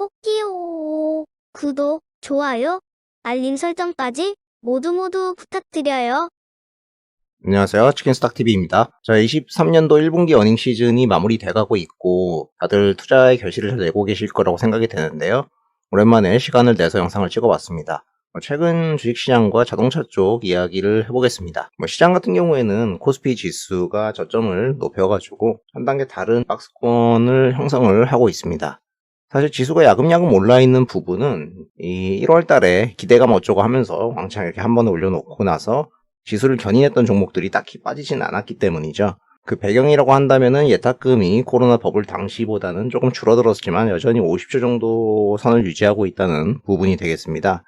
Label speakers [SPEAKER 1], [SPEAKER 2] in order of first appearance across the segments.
[SPEAKER 1] 꼭지요. 구독, 좋아요, 알림 설정까지 모두 부탁드려요.
[SPEAKER 2] 안녕하세요. 치킨스탁TV입니다. 자, 23년도 1분기 어닝 시즌이 마무리돼가고 있고 다들 투자의 결실을 잘 내고 계실 거라고 생각이 되는데요. 오랜만에 시간을 내서 영상을 찍어봤습니다. 최근 주식시장과 자동차 쪽 이야기를 해보겠습니다. 시장 같은 경우에는 코스피 지수가 저점을 높여가지고 한 단계 다른 박스권을 형성을 하고 있습니다. 사실 지수가 야금야금 올라있는 부분은 이 1월 달에 기대감 어쩌고 하면서 왕창 이렇게 한 번에 올려놓고 나서 지수를 견인했던 종목들이 딱히 빠지진 않았기 때문이죠. 그 배경이라고 한다면은 예탁금이 코로나 버블 당시보다는 조금 줄어들었지만 여전히 50조 정도 선을 유지하고 있다는 부분이 되겠습니다.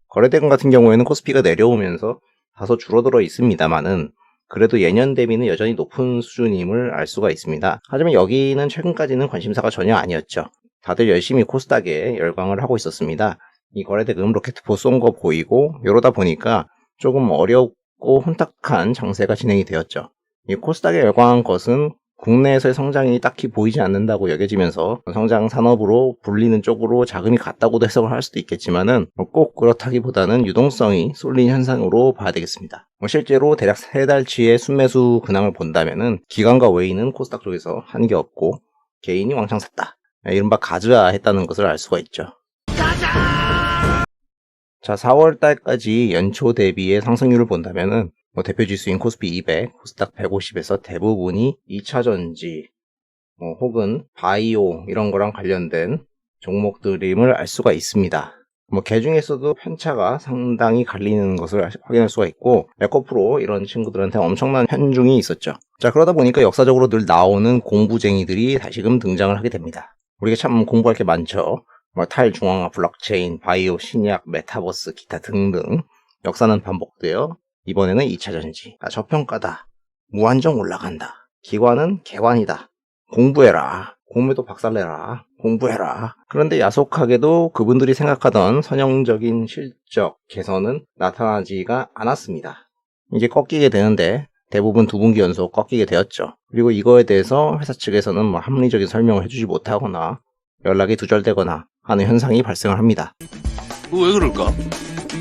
[SPEAKER 2] 거래대금 같은 경우에는 코스피가 내려오면서 다소 줄어들어 있습니다만은 그래도 예년 대비는 여전히 높은 수준임을 알 수가 있습니다. 하지만 여기는 최근까지는 관심사가 전혀 아니었죠. 다들 열심히 코스닥에 열광을 하고 있었습니다. 이 거래대금 로켓포 쏜 거 보이고 이러다 보니까 조금 어렵고 혼탁한 장세가 진행이 되었죠. 이 코스닥에 열광한 것은 국내에서의 성장이 딱히 보이지 않는다고 여겨지면서 성장 산업으로 불리는 쪽으로 자금이 갔다고도 해석을 할 수도 있겠지만은 꼭 그렇다기보다는 유동성이 쏠린 현상으로 봐야 되겠습니다. 실제로 대략 3달치의 순매수 근황을 본다면은 기관과 외인은 코스닥 쪽에서 한 게 없고 개인이 왕창 샀다. 이른바 가즈아 했다는 것을 알 수가 있죠. 자, 4월 달까지 연초 대비의 상승률을 본다면은 대표 지수인 코스피 200, 코스닥 150에서 대부분이 2차전지 혹은 바이오 이런 거랑 관련된 종목들임을 알 수가 있습니다. 개 중에서도 편차가 상당히 갈리는 것을 확인할 수가 있고 에코프로 이런 친구들한테 엄청난 편중이 있었죠. 자, 그러다 보니까 역사적으로 늘 나오는 공부쟁이들이 다시금 등장을 하게 됩니다. 우리가 참 공부할 게 많죠. 탈중앙화, 블록체인, 바이오, 신약, 메타버스, 기타 등등 역사는 반복되어 이번에는 2차전지, 저평가다, 무한정 올라간다, 기관은 개관이다, 공부해라, 공부도 박살내라, 공부해라. 그런데 야속하게도 그분들이 생각하던 선형적인 실적 개선은 나타나지가 않았습니다. 이게 꺾이게 되는데 대부분 2분기 연속 꺾이게 되었죠. 그리고 이거에 대해서 회사 측에서는 합리적인 설명을 해주지 못하거나 연락이 두절되거나 하는 현상이 발생을 합니다.
[SPEAKER 3] 왜 그럴까?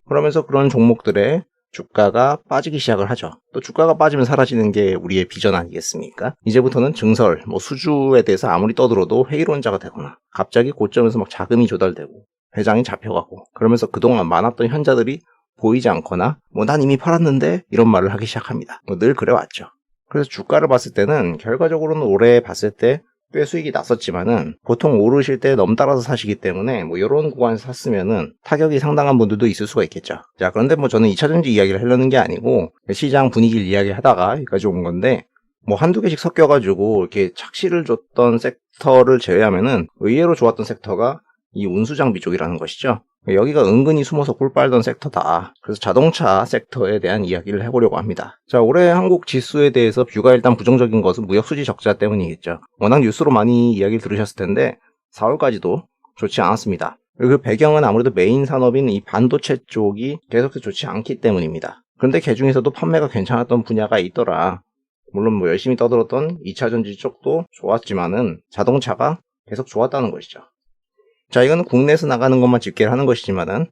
[SPEAKER 2] 그러면서 그런 종목들의 주가가 빠지기 시작을 하죠. 또 주가가 빠지면 사라지는 게 우리의 비전 아니겠습니까? 이제부터는 증설, 수주에 대해서 아무리 떠들어도 회의론자가 되거나 갑자기 고점에서 자금이 조달되고 회장이 잡혀가고 그러면서 그동안 많았던 현자들이 보이지 않거나 난 이미 팔았는데 이런 말을 하기 시작합니다. 늘 그래왔죠. 그래서 주가를 봤을 때는 결과적으로는 올해 봤을 때 꽤 수익이 났었지만은 보통 오르실 때 넘따라서 사시기 때문에 이런 구간에서 샀으면은 타격이 상당한 분들도 있을 수가 있겠죠. 자, 그런데 저는 2차전지 이야기를 하려는 게 아니고 시장 분위기를 이야기하다가 여기까지 온 건데 한두 개씩 섞여가지고 이렇게 착시를 줬던 섹터를 제외하면은 의외로 좋았던 섹터가 이 운수장비 쪽이라는 것이죠. 여기가 은근히 숨어서 꿀 빨던 섹터다. 그래서 자동차 섹터에 대한 이야기를 해보려고 합니다. 자, 올해 한국 지수에 대해서 뷰가 일단 부정적인 것은 무역수지 적자 때문이겠죠. 워낙 뉴스로 많이 이야기를 들으셨을 텐데 4월까지도 좋지 않았습니다. 그 배경은 아무래도 메인 산업인 이 반도체 쪽이 계속해서 좋지 않기 때문입니다. 그런데 그 중에서도 판매가 괜찮았던 분야가 있더라. 물론 열심히 떠들었던 2차전지 쪽도 좋았지만은 자동차가 계속 좋았다는 것이죠. 자, 이거는 국내에서 나가는 것만 집계를 하는 것이지만은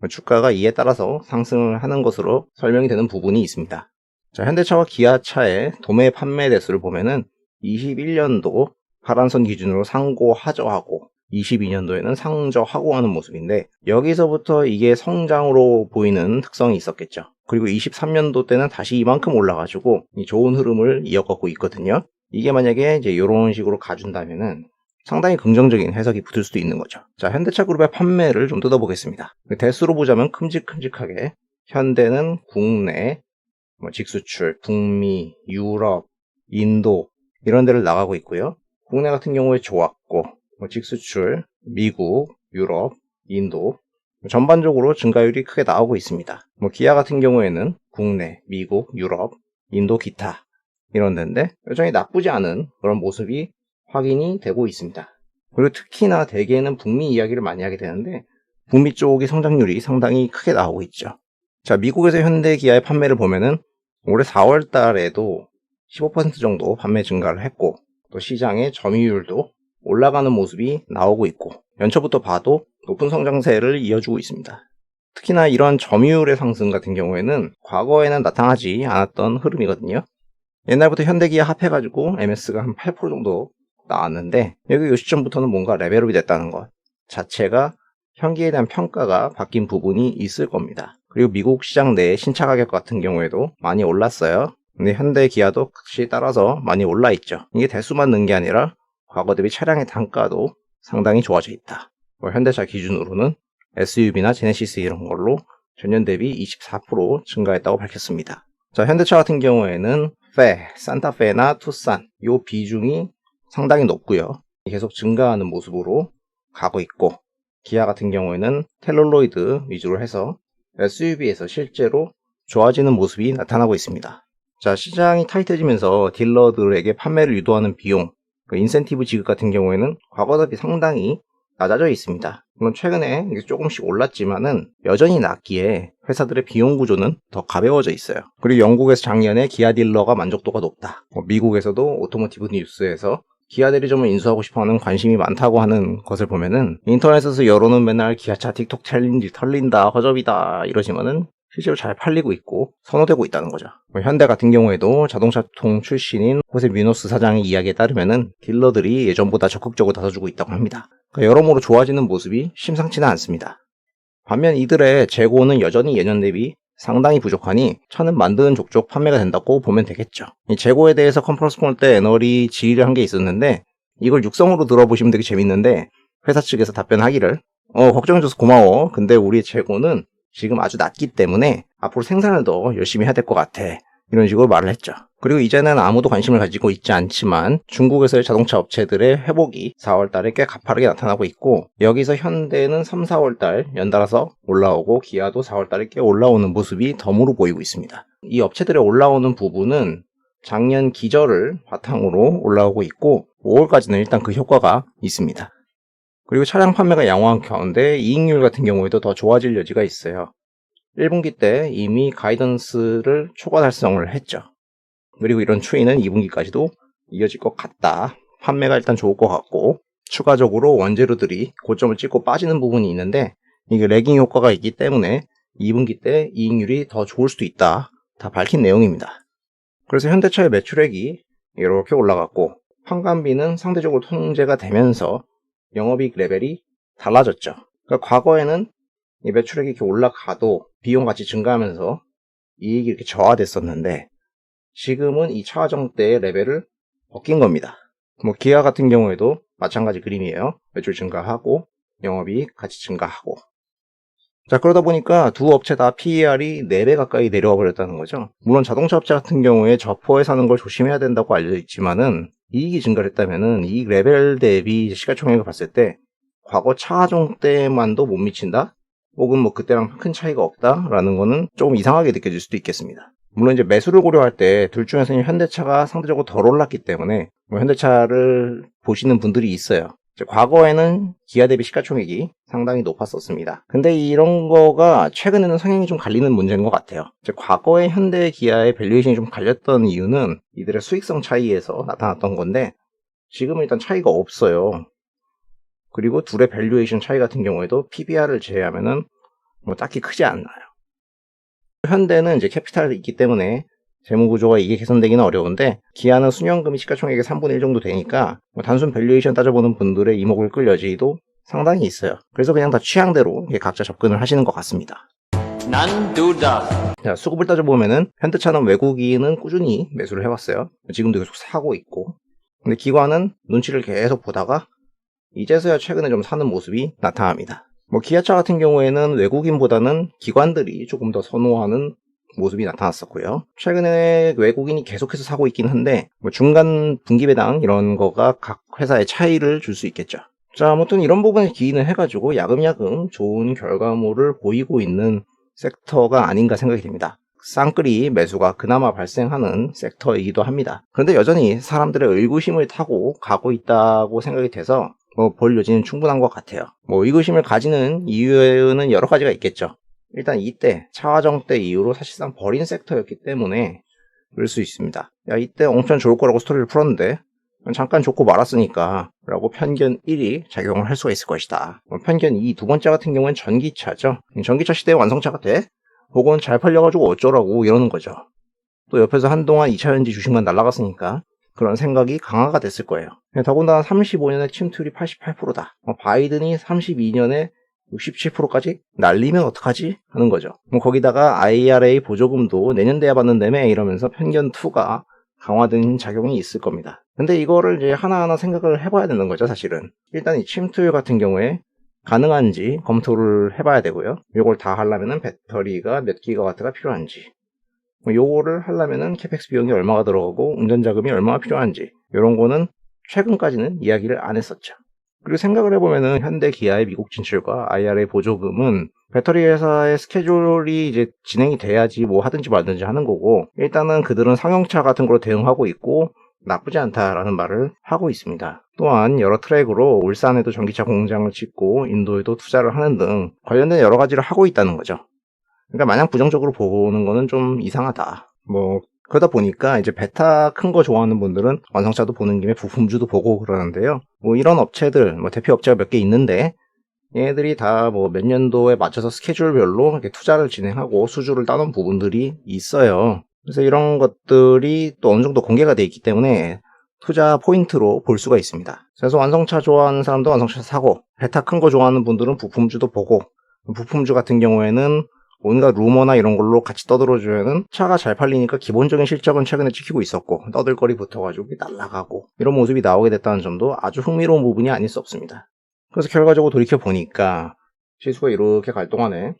[SPEAKER 2] 주가가 이에 따라서 상승을 하는 것으로 설명이 되는 부분이 있습니다. 자, 현대차와 기아차의 도매 판매 대수를 보면은 21년도 하란선 기준으로 상고하저하고 22년도에는 상저하고 하는 모습인데 여기서부터 이게 성장으로 보이는 특성이 있었겠죠. 그리고 23년도 때는 다시 이만큼 올라가지고 좋은 흐름을 이어가고 있거든요. 이게 만약에 이제 이런 식으로 가준다면은 상당히 긍정적인 해석이 붙을 수도 있는 거죠. 자, 현대차 그룹의 판매를 좀 뜯어보겠습니다. 대수로 보자면 큼직큼직하게 현대는 국내, 직수출, 북미, 유럽, 인도 이런 데를 나가고 있고요. 국내 같은 경우에 좋았고 직수출, 미국, 유럽, 인도 전반적으로 증가율이 크게 나오고 있습니다. 기아 같은 경우에는 국내, 미국, 유럽, 인도, 기타 이런 데인데 여전히 나쁘지 않은 그런 모습이 확인이 되고 있습니다. 그리고 특히나 대개는 북미 이야기를 많이 하게 되는데 북미 쪽의 성장률이 상당히 크게 나오고 있죠. 자, 미국에서 현대 기아의 판매를 보면은 올해 4월 달에도 15% 정도 판매 증가를 했고 또 시장의 점유율도 올라가는 모습이 나오고 있고 연초부터 봐도 높은 성장세를 이어주고 있습니다. 특히나 이런 점유율의 상승 같은 경우에는 과거에는 나타나지 않았던 흐름이거든요. 옛날부터 현대기아 합해가지고 MS가 한 8% 정도 나왔는데 여기 요 시점부터는 뭔가 레벨업이 됐다는 것 자체가 현기에 대한 평가가 바뀐 부분이 있을 겁니다. 그리고 미국 시장 내 신차 가격 같은 경우에도 많이 올랐어요. 근데 현대 기아도 같이 따라서 많이 올라 있죠. 이게 대수만 는 게 아니라 과거 대비 차량의 단가도 상당히 좋아져 있다. 현대차 기준으로는 SUV나 제네시스 이런 걸로 전년 대비 24% 증가했다고 밝혔습니다. 자, 현대차 같은 경우에는 산타페나 투싼 요 비중이 상당히 높고요. 계속 증가하는 모습으로 가고 있고 기아 같은 경우에는 텔룰로이드 위주로 해서 SUV에서 실제로 좋아지는 모습이 나타나고 있습니다. 자, 시장이 타이트해지면서 딜러들에게 판매를 유도하는 비용, 인센티브 지급 같은 경우에는 과거 대비 상당히 낮아져 있습니다. 물론 최근에 조금씩 올랐지만은 여전히 낮기에 회사들의 비용 구조는 더 가벼워져 있어요. 그리고 영국에서 작년에 기아 딜러가 만족도가 높다. 미국에서도 오토모티브 뉴스에서 기아 대리점을 인수하고 싶어하는 관심이 많다고 하는 것을 보면은 인터넷에서 여론은 맨날 기아차 틱톡 챌린지 털린다, 허접이다 이러지만은 실제로 잘 팔리고 있고 선호되고 있다는 거죠. 현대 같은 경우에도 자동차통 출신인 호세 뮤노스 사장의 이야기에 따르면은 딜러들이 예전보다 적극적으로 나서주고 있다고 합니다. 그러니까 여러모로 좋아지는 모습이 심상치는 않습니다. 반면 이들의 재고는 여전히 예년 대비 상당히 부족하니 차는 만드는 족족 판매가 된다고 보면 되겠죠. 이 재고에 대해서 컨퍼런스 콜 때 애널이 질의를 한 게 있었는데 이걸 육성으로 들어보시면 되게 재밌는데 회사 측에서 답변하기를 걱정해줘서 고마워. 근데 우리의 재고는 지금 아주 낮기 때문에 앞으로 생산을 더 열심히 해야 될 것 같아. 이런 식으로 말을 했죠. 그리고 이제는 아무도 관심을 가지고 있지 않지만 중국에서의 자동차 업체들의 회복이 4월달에 꽤 가파르게 나타나고 있고 여기서 현대는 3, 4월달 연달아서 올라오고 기아도 4월달에 꽤 올라오는 모습이 덤으로 보이고 있습니다. 이 업체들의 올라오는 부분은 작년 기저를 바탕으로 올라오고 있고 5월까지는 일단 그 효과가 있습니다. 그리고 차량 판매가 양호한 가운데 이익률 같은 경우에도 더 좋아질 여지가 있어요. 1분기 때 이미 가이던스를 초과 달성을 했죠. 그리고 이런 추이는 2분기까지도 이어질 것 같다. 판매가 일단 좋을 것 같고 추가적으로 원재료들이 고점을 찍고 빠지는 부분이 있는데 이게 레깅 효과가 있기 때문에 2분기 때 이익률이 더 좋을 수도 있다. 다 밝힌 내용입니다. 그래서 현대차의 매출액이 이렇게 올라갔고 환관비는 상대적으로 통제가 되면서 영업이익 레벨이 달라졌죠. 그러니까 과거에는 이 매출액이 이렇게 올라가도 비용 같이 증가하면서 이익이 이렇게 저하됐었는데 지금은 이 차화정 때의 레벨을 벗긴 겁니다. 기아 같은 경우에도 마찬가지 그림이에요. 매출 증가하고 영업이익 같이 증가하고. 자, 그러다 보니까 두 업체 다 PER이 4배 가까이 내려와 버렸다는 거죠. 물론 자동차 업체 같은 경우에 저포에 사는 걸 조심해야 된다고 알려져 있지만은 이익이 증가를 했다면은 이익 레벨 대비 시가총액을 봤을 때 과거 차화정 때만도 못 미친다? 혹은 그때랑 큰 차이가 없다라는 거는 조금 이상하게 느껴질 수도 있겠습니다. 물론 이제 매수를 고려할 때 둘 중에서는 현대차가 상대적으로 덜 올랐기 때문에 현대차를 보시는 분들이 있어요. 과거에는 기아 대비 시가총액이 상당히 높았었습니다. 근데 이런 거가 최근에는 성향이 좀 갈리는 문제인 것 같아요. 과거에 현대 기아의 밸류에이션이 좀 갈렸던 이유는 이들의 수익성 차이에서 나타났던 건데 지금은 일단 차이가 없어요. 그리고 둘의 밸류에이션 차이 같은 경우에도 PBR을 제외하면은 딱히 크지 않나요. 현대는 이제 캐피탈이 있기 때문에 재무구조가 이게 개선되기는 어려운데 기아는 순연금이 시가총액의 3분의 1 정도 되니까 단순 밸류에이션 따져보는 분들의 이목을 끌 여지도 상당히 있어요. 그래서 그냥 다 취향대로 각자 접근을 하시는 것 같습니다. 난두다. 자, 수급을 따져보면은 현대차는 외국인은 꾸준히 매수를 해왔어요. 지금도 계속 사고 있고 근데 기관은 눈치를 계속 보다가 이제서야 최근에 좀 사는 모습이 나타납니다. 기아차 같은 경우에는 외국인보다는 기관들이 조금 더 선호하는 모습이 나타났었고요. 최근에 외국인이 계속해서 사고 있긴 한데 중간 분기배당 이런 거가 각 회사의 차이를 줄 수 있겠죠. 자, 아무튼 이런 부분에 기인을 해가지고 야금야금 좋은 결과물을 보이고 있는 섹터가 아닌가 생각이 됩니다. 쌍끌이 매수가 그나마 발생하는 섹터이기도 합니다. 그런데 여전히 사람들의 의구심을 타고 가고 있다고 생각이 돼서 볼 여지는 충분한 것 같아요. 의구심을 가지는 이유는 여러 가지가 있겠죠. 일단 이때 차화정 때 이후로 사실상 버린 섹터였기 때문에 그럴 수 있습니다. 이때 엄청 좋을 거라고 스토리를 풀었는데 잠깐 좋고 말았으니까 라고 편견 1이 작용을 할 수가 있을 것이다. 편견 2, 두 번째 같은 경우는 전기차죠. 전기차 시대의 완성차가 돼? 혹은 잘 팔려가지고 어쩌라고 이러는 거죠. 또 옆에서 한동안 2차전지 주식만 날아갔으니까 그런 생각이 강화가 됐을 거예요. 더군다나 35년에 침투율이 88%다. 바이든이 32년에 67%까지 날리면 어떡하지? 하는 거죠. 거기다가 IRA 보조금도 내년 돼야 받는다며 이러면서 편견 2가 강화된 작용이 있을 겁니다. 근데 이거를 이제 하나하나 생각을 해봐야 되는 거죠, 사실은. 일단 이 침투율 같은 경우에 가능한지 검토를 해봐야 되고요. 이걸 다 하려면은 배터리가 몇 기가와트가 필요한지, 요거를 하려면은 캐펙스 비용이 얼마가 들어가고 운전자금이 얼마나 필요한지, 이런 거는 최근까지는 이야기를 안 했었죠. 그리고 생각을 해보면은 현대 기아의 미국 진출과 IRA 보조금은 배터리 회사의 스케줄이 이제 진행이 돼야지 뭐 하든지 말든지 하는 거고, 일단은 그들은 상용차 같은 걸로 대응하고 있고 나쁘지 않다라는 말을 하고 있습니다. 또한 여러 트랙으로 울산에도 전기차 공장을 짓고 인도에도 투자를 하는 등 관련된 여러 가지를 하고 있다는 거죠. 그러니까 마냥 부정적으로 보는 거는 좀 이상하다. 그러다 보니까 이제 베타 큰 거 좋아하는 분들은 완성차도 보는 김에 부품주도 보고 그러는데요. 이런 업체들, 대표 업체가 몇 개 있는데 얘네들이 다 몇 년도에 맞춰서 스케줄별로 이렇게 투자를 진행하고 수주를 따놓은 부분들이 있어요. 그래서 이런 것들이 또 어느 정도 공개가 돼 있기 때문에 투자 포인트로 볼 수가 있습니다. 그래서 완성차 좋아하는 사람도 완성차 사고, 베타 큰 거 좋아하는 분들은 부품주도 보고, 부품주 같은 경우에는 온갖 루머나 이런 걸로 같이 떠들어주면은 차가 잘 팔리니까 기본적인 실적은 최근에 찍히고 있었고 떠들거리 붙어가지고 날아가고 이런 모습이 나오게 됐다는 점도 아주 흥미로운 부분이 아닐 수 없습니다. 그래서 결과적으로 돌이켜보니까 지수가 이렇게 갈 동안에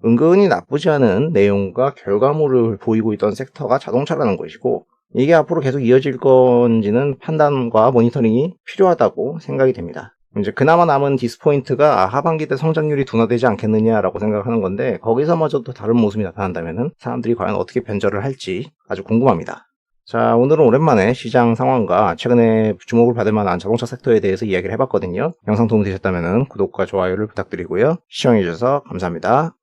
[SPEAKER 2] 은근히 나쁘지 않은 내용과 결과물을 보이고 있던 섹터가 자동차라는 것이고, 이게 앞으로 계속 이어질 건지는 판단과 모니터링이 필요하다고 생각이 됩니다. 이제 그나마 남은 디스포인트가 하반기 때 성장률이 둔화되지 않겠느냐라고 생각하는 건데, 거기서마저도 다른 모습이 나타난다면 사람들이 과연 어떻게 변절을 할지 아주 궁금합니다. 자, 오늘은 오랜만에 시장 상황과 최근에 주목을 받을 만한 자동차 섹터에 대해서 이야기를 해봤거든요. 영상 도움이 되셨다면 구독과 좋아요를 부탁드리고요. 시청해주셔서 감사합니다.